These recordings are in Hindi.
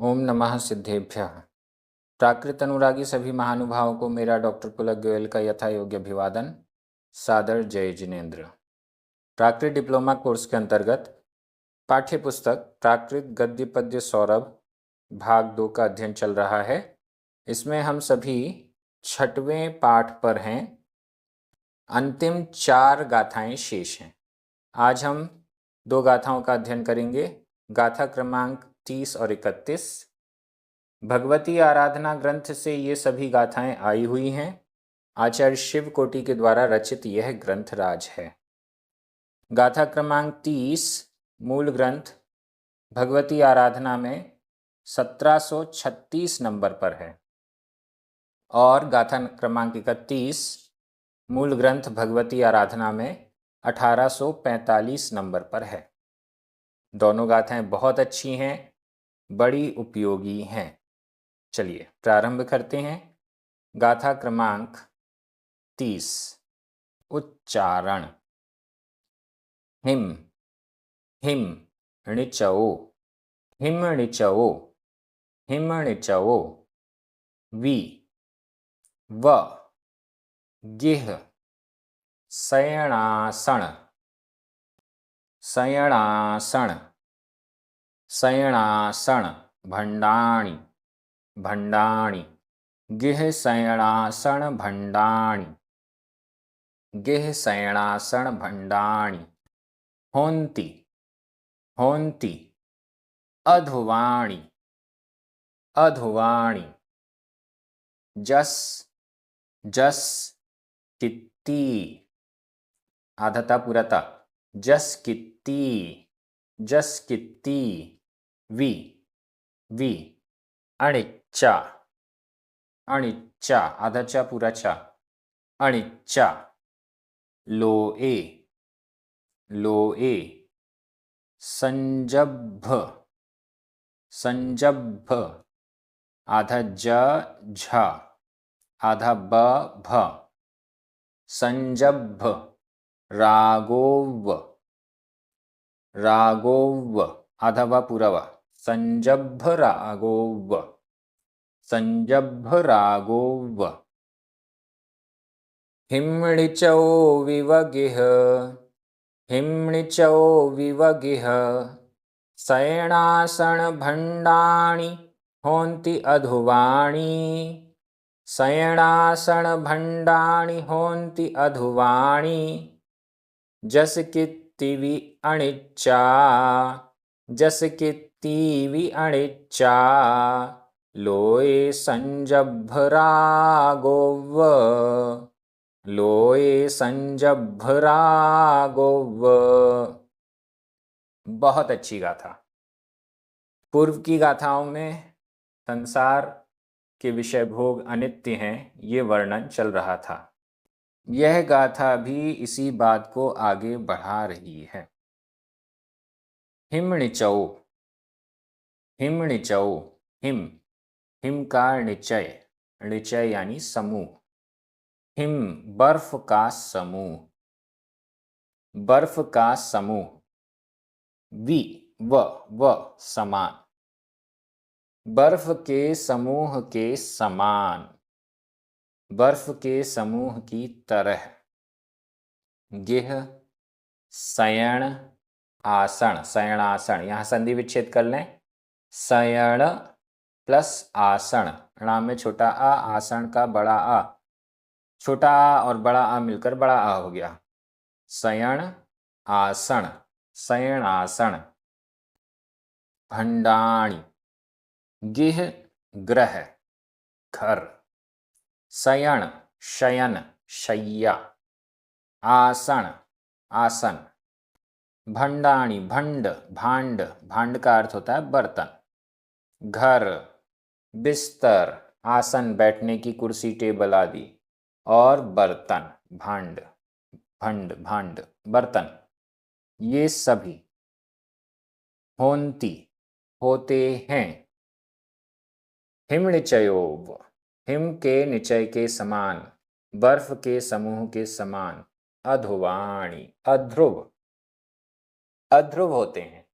ओम नमः सिद्धेभ्यः। प्राकृत अनुरागी सभी महानुभावों को मेरा डॉक्टर पुलक गोयल का यथा योग्य अभिवादन। सादर जय जिनेन्द्र। प्राकृत डिप्लोमा कोर्स के अंतर्गत पाठ्य पुस्तक प्राकृत गद्य पद्य सौरभ भाग 2 का अध्ययन चल रहा है। इसमें हम सभी 6वें पाठ पर हैं। अंतिम 4 गाथाएं शेष हैं। आज हम 2 गाथाओं का अध्ययन करेंगे। गाथा क्रमांक 30 और 31। भगवती आराधना ग्रंथ से ये सभी गाथाएं आई हुई हैं। आचार्य शिव कोटि के द्वारा रचित यह ग्रंथराज है। गाथा क्रमांक 30 मूल ग्रंथ भगवती आराधना में 1736 नंबर पर है और गाथा क्रमांक 31 मूल ग्रंथ भगवती आराधना में 1845 नंबर पर है। दोनों गाथाएं बहुत अच्छी हैं, बड़ी उपयोगी हैं। चलिए प्रारंभ करते हैं। गाथा क्रमांक 30। उच्चारण। हिम हिम णिचओ हिम णिचओ हिम णिचओ। वि व गिह शयणासन शयणासन शयणासन। भंडाणी भंडाणी गिह शयणासन भंडाणी गिह शयणासन भंडाणी। होन्ति होन्ति अधुवाणी अधुवाणी। जस जस कित्ती आधता पुरता जस कित्ती जस कित्ती। वि वि अनिच्चा अनिच्चा आधाचा पुराचा अनिच्चा। लोए लोए संजभ संजभ आधा ज झ आधा ब भ संजभ। रागोव रागोव आधा व पूरा व संजभ रागोव संजभ रागोव। हिम्णिचो विवगिह हिम्णिचो विवगिह शयणासन भंडाणी होन्ति अधुवाणी शयणासन भंडाणी होन्ति अधुवाणी। जस कित्ति वि अनिच्चा जस कित्ति वि अनिच्चा। लोए संजभ रागोव लोए संजभ रागोव। बहुत अच्छी गाथा। पूर्व की गाथाओं में संसार के विषय भोग अनित्य हैं, ये वर्णन चल रहा था। यह गाथा भी इसी बात को आगे बढ़ा रही है। हिम्णिचौ हिम्णिचौ हिम हिम का निचय निचय यानी समूह। हिम बर्फ का समूह बर्फ का समूह। वि व समान बर्फ के समूह के समान बर्फ के समूह की तरह। गिह शयन आसन शयनासन यहाँ संधि विच्छेद कर लें। शयन प्लस आसन णा में छोटा आ आसन का बड़ा आ छोटा आ और बड़ा आ मिलकर बड़ा आ हो गया। शयन आसन शयनासन। भंडाणी गिह ग्रह घर शयन शयन शय्या आसन आसन। भंडाणी भंड भांड भांड का अर्थ होता है बर्तन। घर बिस्तर आसन बैठने की कुर्सी टेबल आदि। और बर्तन भांड भंड भांड बर्तन ये सभी। होन्ति होते हैं। हिम्णिचयोव हिम के निचय के समान बर्फ के समूह के समान। अधुवाणी अध्रुव अध्रुव होते हैं।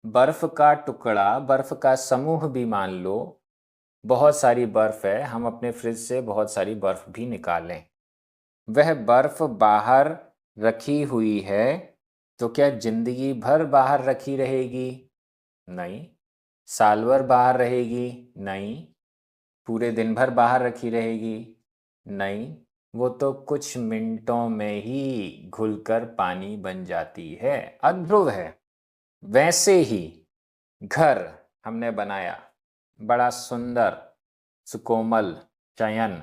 बर्फ का टुकड़ा, बर्फ का समूह भी मान लो, बहुत सारी बर्फ है, हम अपने फ्रिज से बहुत सारी बर्फ भी निकालें, वह बर्फ बाहर रखी हुई है, तो क्या जिंदगी भर बाहर रखी रहेगी? नहीं। साल भर बाहर रहेगी? नहीं। पूरे दिन भर बाहर रखी रहेगी? नहीं। वो तो कुछ मिनटों में ही घुलकर पानी बन जाती है, अध्रुव है। वैसे ही घर हमने बनाया, बड़ा सुंदर सुकोमल शयन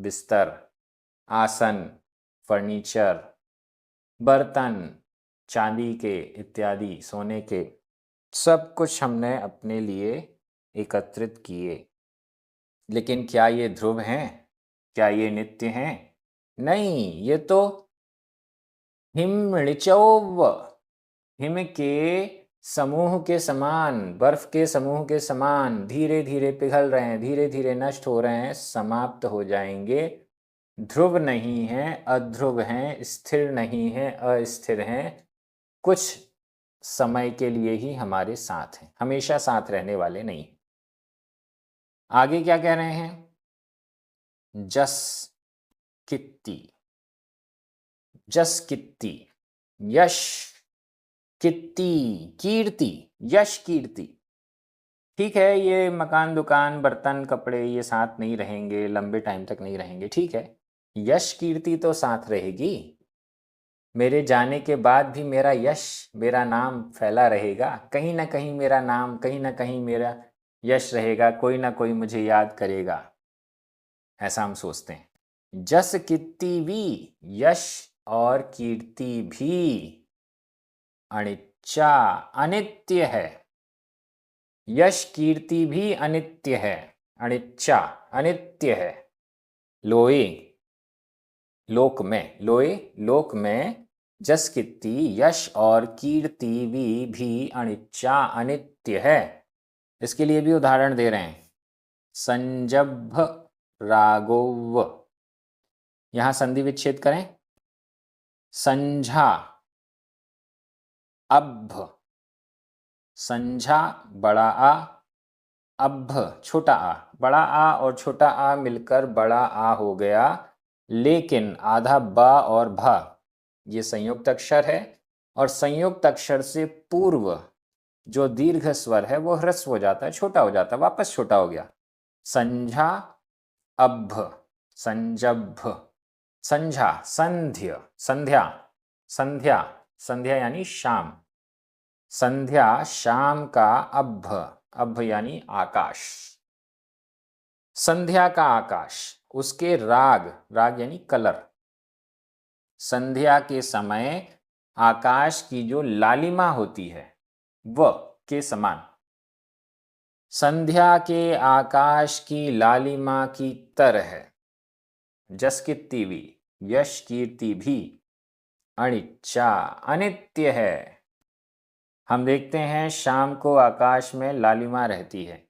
बिस्तर, आसन, फर्नीचर, बर्तन, चांदी के इत्यादि, सोने के, सब कुछ हमने अपने लिए एकत्रित किए। लेकिन क्या ये ध्रुव हैं? क्या ये नित्य हैं? नहीं, ये तो हिमऋचौव, हिम के समूह के समान, बर्फ के समूह के समान धीरे धीरे पिघल रहे हैं, धीरे धीरे नष्ट हो रहे हैं, समाप्त हो जाएंगे। ध्रुव नहीं है, अध्रुव हैं, स्थिर नहीं है, अस्थिर हैं, कुछ समय के लिए ही हमारे साथ हैं, हमेशा साथ रहने वाले नहीं। आगे क्या कह रहे हैं? जस कित्ती, जस कित्ती, यश कित्ती, कीर्ति, यश कीर्ति। ठीक है, ये मकान दुकान बर्तन कपड़े ये साथ नहीं रहेंगे, लंबे टाइम तक नहीं रहेंगे, ठीक है, यश कीर्ति तो साथ रहेगी। मेरे जाने के बाद भी मेरा यश, मेरा नाम फैला रहेगा, कहीं ना कहीं मेरा नाम, कहीं ना कहीं मेरा यश रहेगा, कोई ना कोई मुझे याद करेगा, ऐसा हम सोचते हैं। जस कीर्ति भी, यश और कीर्ति भी अनिच्चा, अनित्य है। यश कीर्ति भी अनित्य है, अनिच्चा, अनित्य है। लोए, लोक में, लोए लोक में जस कीर्ति, यश और कीर्ति भी अनिच्चा, अनित्य है। इसके लिए भी उदाहरण दे रहे हैं। संजभ राघव, यहां संधि विच्छेद करें। संझा, अभ, संझा बड़ा आ, अभ छोटा आ, बड़ा आ और छोटा आ मिलकर बड़ा आ हो गया, लेकिन आधा बा और भा ये संयुक्त अक्षर है, और संयुक्त अक्षर से पूर्व जो दीर्घ स्वर है वो ह्रस्व हो जाता है, छोटा हो जाता है, वापस छोटा हो गया। संझा, अभ, संजभ, संझा, संध्य, संध्या, संध्या, संध्या यानी शाम, संध्या शाम का, अभ, अभ यानी आकाश, संध्या का आकाश, उसके राग, राग यानी कलर, संध्या के समय आकाश की जो लालिमा होती है वह के समान, संध्या के आकाश की लालिमा की तरह जस कीर्ति भी, यश कीर्ति भी अनिच्चा, अनित्य है। हम देखते हैं शाम को आकाश में लालिमा रहती है,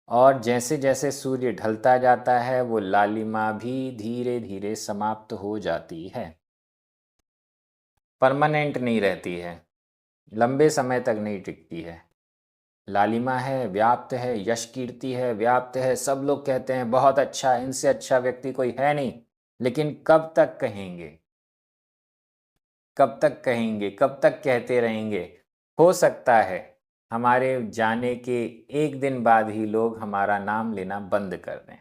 और जैसे जैसे सूर्य ढलता जाता है वो लालिमा भी धीरे धीरे समाप्त हो जाती है, परमानेंट नहीं रहती है, लंबे समय तक नहीं टिकती है। लालिमा है, व्याप्त है, यश कीर्ति है, व्याप्त है, सब लोग कहते हैं बहुत अच्छा, इनसे अच्छा व्यक्ति कोई है नहीं, लेकिन कब तक कहेंगे, कब तक कहेंगे, कब तक कहते रहेंगे? हो सकता है हमारे जाने के एक दिन बाद ही लोग हमारा नाम लेना बंद कर दें,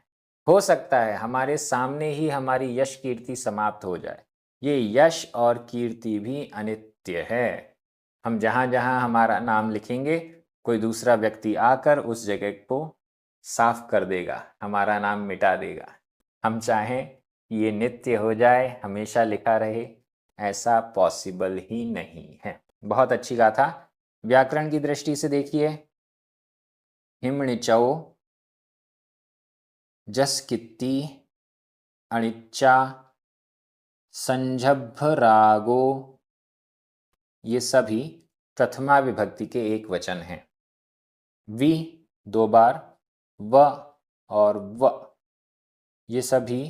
हो सकता है हमारे सामने ही हमारी यश कीर्ति समाप्त हो जाए। ये यश और कीर्ति भी अनित्य है। हम जहाँ जहाँ हमारा नाम लिखेंगे, कोई दूसरा व्यक्ति आकर उस जगह को साफ कर देगा, हमारा नाम मिटा देगा। हम चाहें ये नित्य हो जाए, हमेशा लिखा रहे, ऐसा पॉसिबल ही नहीं है। बहुत अच्छी गाथा। व्याकरण की दृष्टि से देखिए, हिमणिचौ, जस कीर्ति, अनिच्चा, संझभ रागो, ये सभी प्रथमा विभक्ति के एक वचन हैं। वि दो बार, व और व ये सभी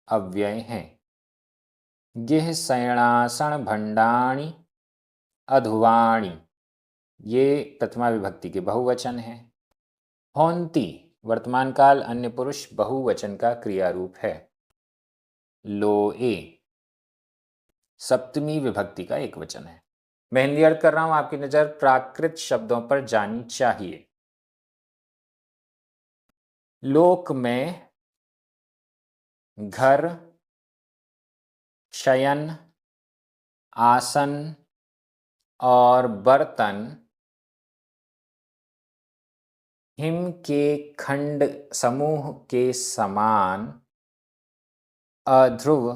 अव्यय हैं। गिह शयनासन भंडाणी अधुवाणी, ये प्रथमा विभक्ति के बहुवचन है। होंती वर्तमान काल अन्य पुरुष बहुवचन का क्रिया रूप है। लोए सप्तमी विभक्ति का एक वचन है। मैं हिंदी अर्थ कर रहा हूं, आपकी नजर प्राकृत शब्दों पर जानी चाहिए। लोक में घर, शयन, आसन और बर्तन हिम के खंड समूह के समान अध्रुव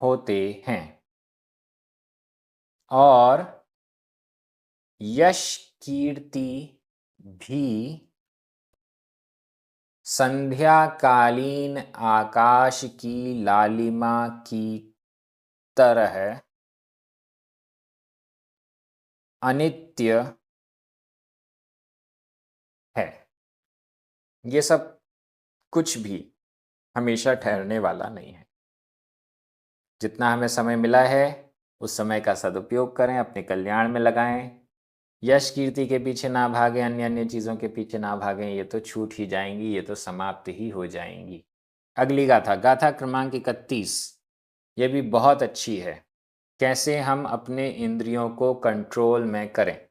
होते हैं और यश कीर्ति भी संध्याकालीन आकाश की लालिमा की तरह अनित्य है। ये सब कुछ भी हमेशा ठहरने वाला नहीं है। जितना हमें समय मिला है उस समय का सदुपयोग करें, अपने कल्याण में लगाएं। यश कीर्ति के पीछे ना भागें, अन्य अन्य चीज़ों के पीछे ना भागें, ये तो छूट ही जाएंगी, ये तो समाप्त ही हो जाएंगी। अगली गाथा, गाथा क्रमांक 31, ये भी बहुत अच्छी है। कैसे हम अपने इंद्रियों को कंट्रोल में करें।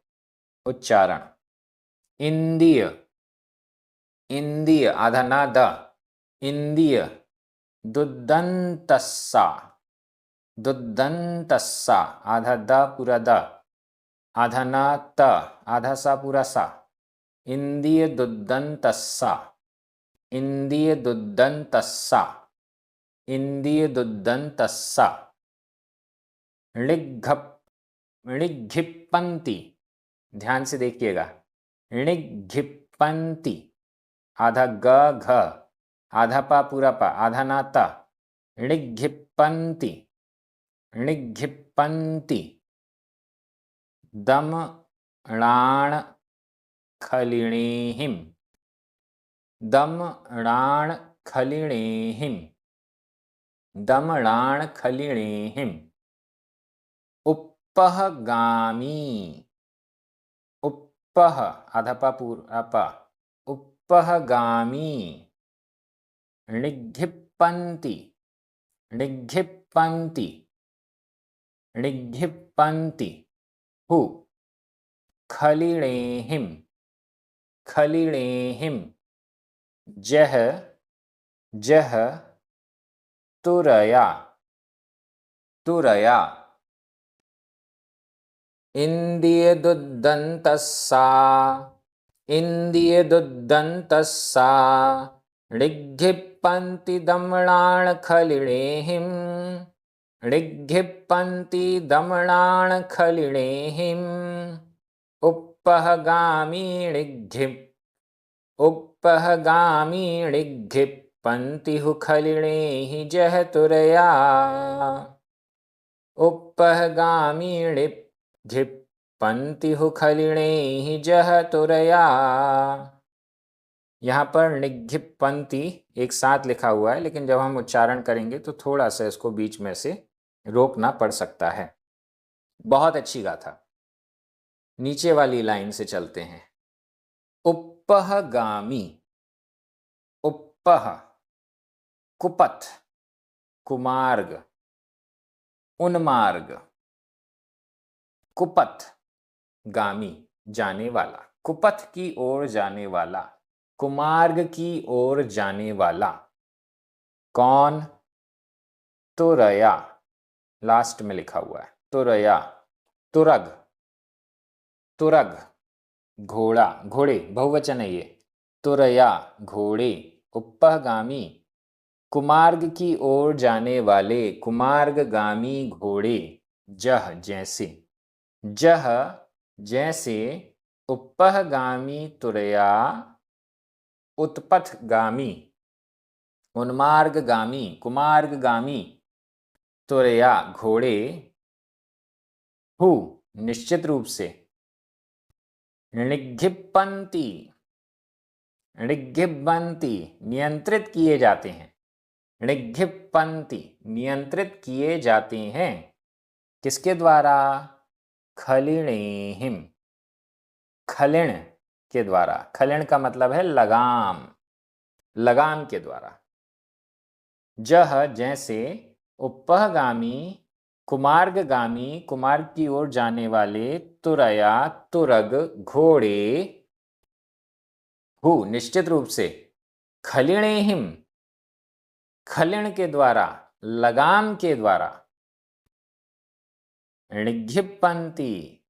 उच्चारण, इंद्रिय, इंद्रिय आधा ना द, इंद्रिय दुदंतस्सा, दुदंतस्सा आधा द पूरा द, आधा ना त, आधा सा पूरा सा। इंद्रिय दुदंतस्सा, इंद्रिय दुदंतस्सा, इंद्रिय दुदंतस्सा। ऋग्घप, ऋग्घिप्पन्ति, ध्यान से देखिएगा। ऋग्घिप्पन्ति आधा ग घ, आधा पा पूरा पा, आधा ना ता। ऋग्घिप्पन्ति, ऋग्घिप्पन्ति। दम णाण खलिणीहिम, दम णाण खलिणीहिम, दमणाण खलिणीहिम। उपहगामी, उपह आधा पा पूरा पा, उपहगामी। ऋग्घिप्पन्ति, ऋग्घिप्पन्ति, ऋग्घिप्पन्ति। हु खलिणेहिम, खलिणेहिम। जह, जह तुरया, तुरया। इंद्रिय दुदंतस्सा, इंद्रिय दुदंतस्सा। ऋग्घिप्पन्ति दमणाण खलिणेहिम, ऋग्घिप्पन्ति दमणाण खलिणेहिम। उपहगामी ऋग्घिप्, उपहगामी ऋग्घिप्पन्ति हु खलिणेहि जह तुरया। उपहगामी ऋग्घिप्पन्ति हु खलिणेहि जह तुरया। यहाँ पर ऋग्घिप्पन्ति एक साथ लिखा हुआ है, लेकिन जब हम उच्चारण करेंगे तो थोड़ा सा इसको बीच में से रोकना पड़ सकता है। बहुत अच्छी गाथा। नीचे वाली लाइन से चलते हैं। उपहगामी, उपह कुपथ, कुमार्ग, उन्मार्ग। कुपथ गामी जाने वाला, कुपथ की ओर जाने वाला, कुमार्ग की ओर जाने वाला। कौन? तुरया, लास्ट में लिखा हुआ है तुरया। तुरग, तुरग घोड़ा, घोड़े बहुवचन है ये। तुरया घोड़े। उपहगामी कुमार्ग की ओर जाने वाले, कुमार्गगामी घोड़े। जह जैसे, जह जैसे। उपहगामी तुरया उत्पथगामी, उन्मार्गगामी कुमार्गगामी। तुरया घोड़े। हु निश्चित रूप से। ऋग्घिप्पन्ति, ऋग्घिप्पन्ति नियंत्रित किए जाते हैं। ऋग्घिप्पन्ति नियंत्रित किए जाते हैं। किसके द्वारा? खलिणेहिम, खलिण के द्वारा, खलिण का मतलब है लगाम, लगाम के द्वारा। जह जैसे, उपहगामी कुमार्गगामी कुमार्ग की ओर जाने वाले, तुरया तुरग घोड़े, हु निश्चित रूप से, खलिणेहिम खलिण के द्वारा, लगाम के द्वारा, णिघ्यपन्ति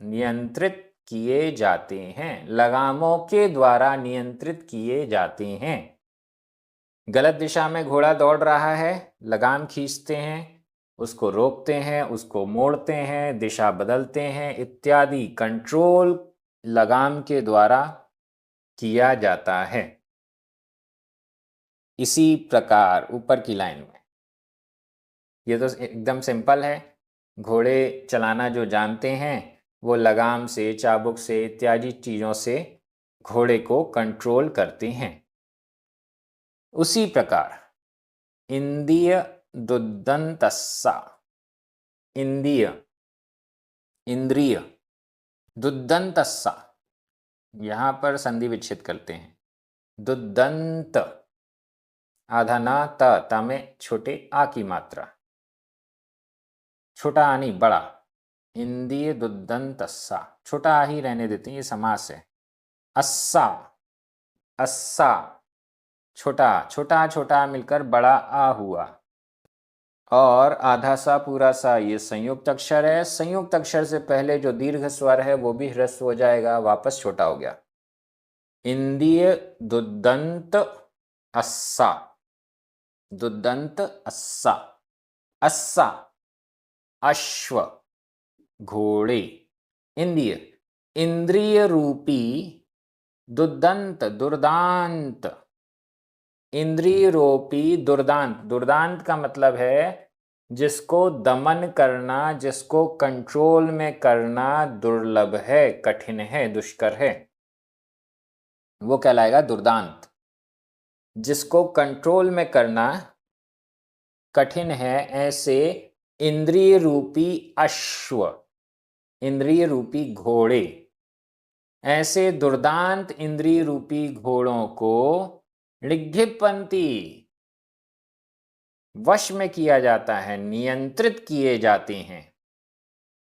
नियंत्रित किए जाते हैं, लगामों के द्वारा नियंत्रित किए जाते हैं। गलत दिशा में घोड़ा दौड़ रहा है, लगाम खींचते हैं, उसको रोकते हैं, उसको मोड़ते हैं, दिशा बदलते हैं इत्यादि कंट्रोल लगाम के द्वारा किया जाता है। इसी प्रकार ऊपर की लाइन में, ये तो एकदम सिंपल है, घोड़े चलाना जो जानते हैं वो लगाम से, चाबुक से इत्यादि चीज़ों से घोड़े को कंट्रोल करते हैं। उसी प्रकार इंद्रिय दुद्दंतस्सा, इंद्रिय इंद्रिय दुद्दंतस्सा, यहाँ पर संधि विच्छेद करते हैं। दुद्दंत, आधा ना, त में छोटे आ की मात्रा, छोटा आ नहीं बड़ा, इंद्रिय दुद्दंतस्सा, छोटा आ ही रहने देते हैं, ये समास है। अस्सा, अस्सा छोटा, छोटा छोटा मिलकर बड़ा आ हुआ, और आधा सा पूरा सा ये संयुक्त अक्षर है। संयुक्त अक्षर से पहले जो दीर्घ स्वर है वो भी ह्रस्व हो जाएगा, वापस छोटा हो गया। इंद्रिय दुद्दंत अस्सा, दुद्दंत अस्सा, अस्सा अश्व घोड़े, इंद्रिय इंद्रिय रूपी दुद्दंत दुर्दांत, इंद्रिय रूपी दुर्दांत, दुर्दांत का मतलब है जिसको दमन करना, जिसको कंट्रोल में करना दुर्लभ है, कठिन है, दुष्कर है, वो कहलाएगा दुर्दांत। जिसको कंट्रोल में करना कठिन है, ऐसे इंद्रिय रूपी अश्व, इंद्रिय रूपी घोड़े, ऐसे दुर्दांत इंद्रिय रूपी घोड़ों को ऋग्भिपन्ति वश में किया जाता है, नियंत्रित किए जाते हैं।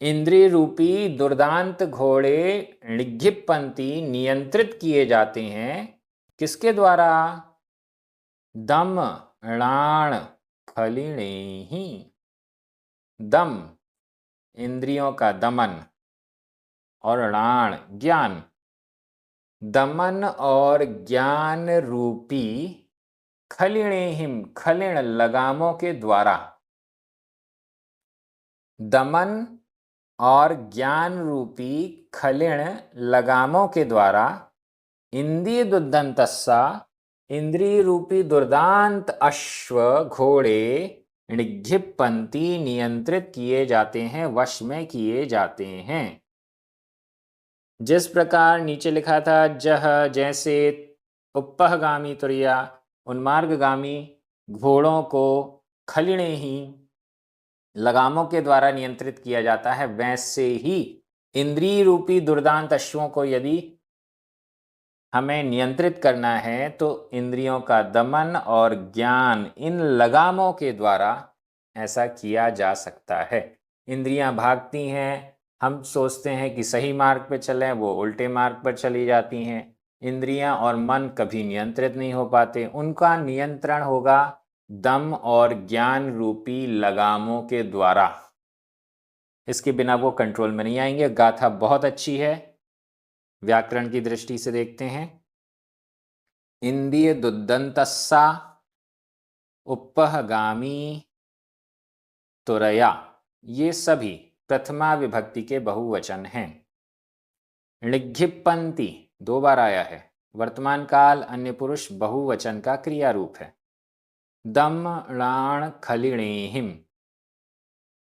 इंद्रिय रूपी दुर्दांत घोड़े ऋग्भिपन्ति नियंत्रित किए जाते हैं, किसके द्वारा? दम णाण खलिणेहि, दम इंद्रियों का दमन और णाण ज्ञान, दमन और ज्ञान रूपी खलिणेहिम खलिण लगामों के द्वारा, दमन और ज्ञान रूपी खलिण लगामों के द्वारा, इंद्रिय दुर्दंतस्सा इंद्रिय रूपी दुर्दांत अश्व घोड़े ऋग्भिपन्ति नियंत्रित किए जाते हैं, वश में किए जाते हैं। जिस प्रकार नीचे लिखा था, जह जैसे, उपहगामी तुरैया उन्मार्गगामी घोड़ों को खलिणे ही लगामों के द्वारा नियंत्रित किया जाता है, वैसे ही इंद्रिय रूपी दुर्दांत अश्वों को यदि हमें नियंत्रित करना है तो इंद्रियों का दमन और ज्ञान इन लगामों के द्वारा ऐसा किया जा सकता है। इंद्रियां भागती हैं, हम सोचते हैं कि सही मार्ग पर चलें, वो उल्टे मार्ग पर चली जाती हैं। इंद्रियां और मन कभी नियंत्रित नहीं हो पाते, उनका नियंत्रण होगा दम और ज्ञान रूपी लगामों के द्वारा, इसके बिना वो कंट्रोल में नहीं आएंगे। गाथा बहुत अच्छी है, व्याकरण की दृष्टि से देखते हैं। इंद्रिय दुद्दंतस्सा उपहगामी तुरया, ये सभी प्रथमा विभक्ति के बहुवचन हैं। ऋग्भिपन्ति 2 बार आया है, वर्तमान काल अन्य पुरुष बहुवचन का क्रिया रूप है। दम णाण खलिणेहिम,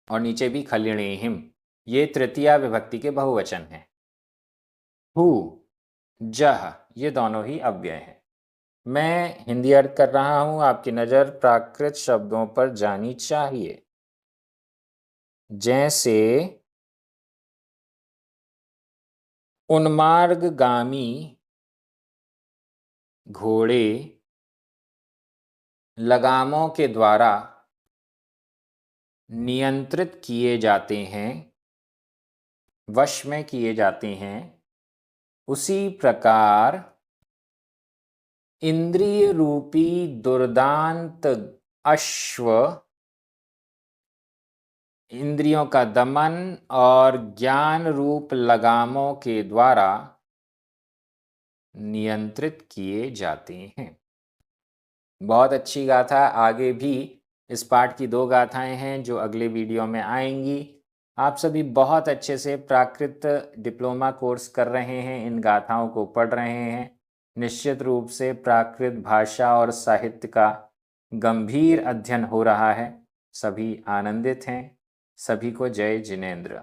और नीचे भी खलिणेहिम, ये तृतीया विभक्ति के बहुवचन हैं। हु जह, ये दोनों ही अव्यय हैं। मैं हिंदी अर्थ कर रहा हूं, आपकी नज़र प्राकृत शब्दों पर जानी चाहिए। जैसे उन्मार्गगामी घोड़े लगामों के द्वारा नियंत्रित किए जाते हैं, वश में किए जाते हैं, उसी प्रकार इंद्रिय रूपी दुर्दांत अश्व इंद्रियों का दमन और ज्ञान रूप लगामों के द्वारा नियंत्रित किए जाते हैं। बहुत अच्छी गाथा। आगे भी इस पाठ की 2 गाथाएं हैं जो अगले वीडियो में आएंगी। आप सभी बहुत अच्छे से प्राकृत डिप्लोमा कोर्स कर रहे हैं, इन गाथाओं को पढ़ रहे हैं। निश्चित रूप से प्राकृत भाषा और साहित्य का गंभीर अध्ययन हो रहा है। सभी आनंदित हैं। सभी को जय जिनेंद्र।